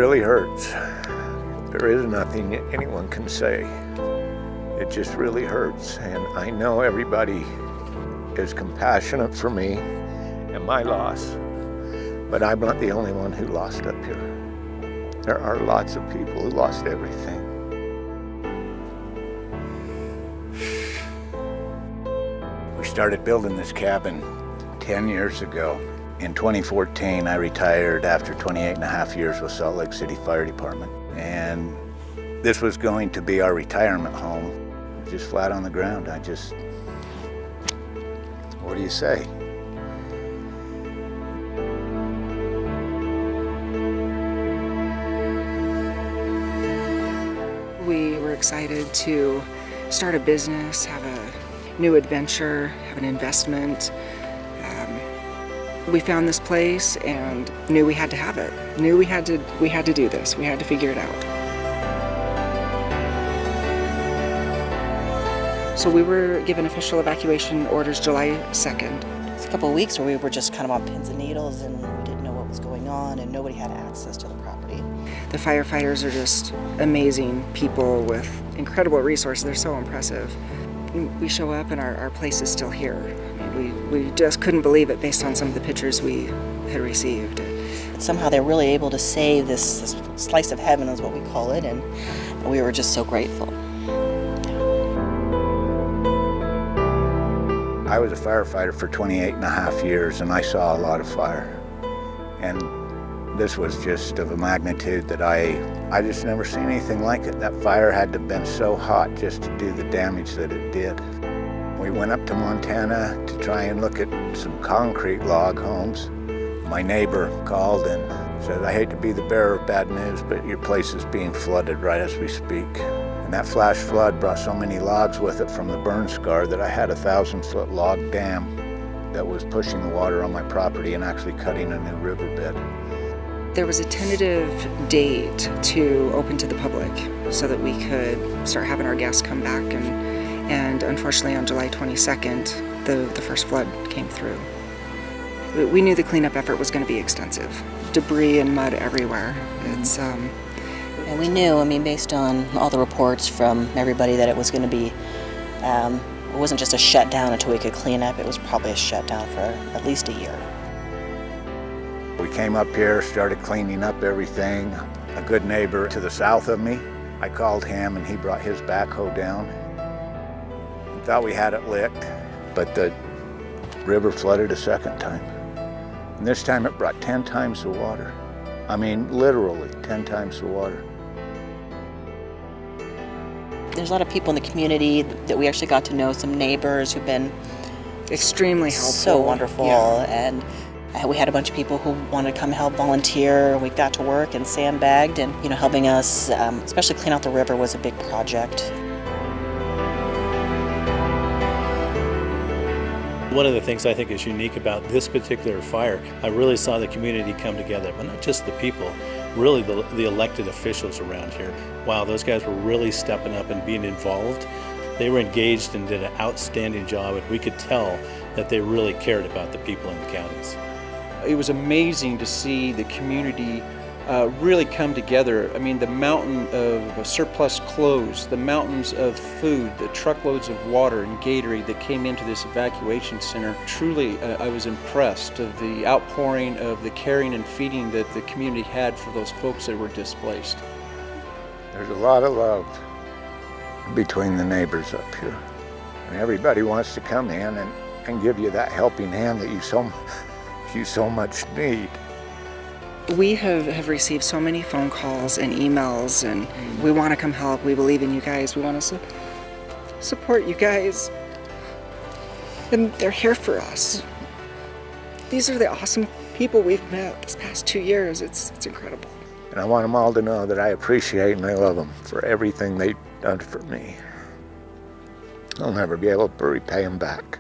really hurts. There is nothing anyone can say. It just really hurts, and I know everybody is compassionate for me and my loss, but I'm not the only one who lost up here. There are lots of people who lost everything. We started building this cabin 10 years ago. In 2014, I retired after 28 and a half years with Salt Lake City Fire Department. And this was going to be our retirement home. Just flat on the ground. What do you say? We were excited to start a business, have a new adventure, have an investment. We found this place and knew we had to have it. Knew we had to do this. We had to figure it out. So we were given official evacuation orders July 2nd. It's a couple of weeks where we were just kind of on pins and needles and we didn't know what was going on and nobody had access to the property. The firefighters are just amazing people with incredible resources. They're so impressive. We show up and our place is still here. We just couldn't believe it based on some of the pictures we had received. Somehow they're really able to save this slice of heaven is what we call it, and we were just so grateful. I was a firefighter for 28 and a half years, and I saw a lot of fire. And this was just of a magnitude that I just never seen anything like it. That fire had to have been so hot just to do the damage that it did. We went up to Montana to try and look at some concrete log homes. My neighbor called and said, "I hate to be the bearer of bad news, but your place is being flooded right as we speak." And that flash flood brought so many logs with it from the burn scar that I had a 1,000-foot log dam that was pushing the water on my property and actually cutting a new riverbed. There was a tentative date to open to the public so that we could start having our guests come back, and unfortunately on July 22nd, the first flood came through. We knew the cleanup effort was going to be extensive. Debris and mud everywhere. And we knew, based on all the reports from everybody, that it was going to be, it wasn't just a shutdown until we could clean up, it was probably a shutdown for at least a year. We came up here, started cleaning up everything. A good neighbor to the south of me, I called him and he brought his backhoe down. Thought we had it licked, but the river flooded a second time. And this time it brought 10 times the water. Literally 10 times the water. There's a lot of people in the community that we actually got to know, some neighbors who've been extremely helpful. So wonderful. Yeah. And we had a bunch of people who wanted to come help volunteer. We got to work and sandbagged and, helping us, especially clean out the river was a big project. One of the things I think is unique about this particular fire, I really saw the community come together, but not just the people, really the elected officials around here. Wow, those guys were really stepping up and being involved. They were engaged and did an outstanding job, and we could tell that they really cared about the people in the counties. It was amazing to see the community really come together. The mountain of surplus clothes, the mountains of food, the truckloads of water and Gatorade that came into this evacuation center. Truly, I was impressed of the outpouring of the caring and feeding that the community had for those folks that were displaced. There's a lot of love between the neighbors up here. And everybody wants to come in and give you that helping hand that you so much need. We have received so many phone calls and emails, and we want to come help. We believe in you guys. We want to support you guys. And they're here for us. These are the awesome people we've met this past 2 years. It's incredible. And I want them all to know that I appreciate and I love them for everything they've done for me. I'll never be able to repay them back.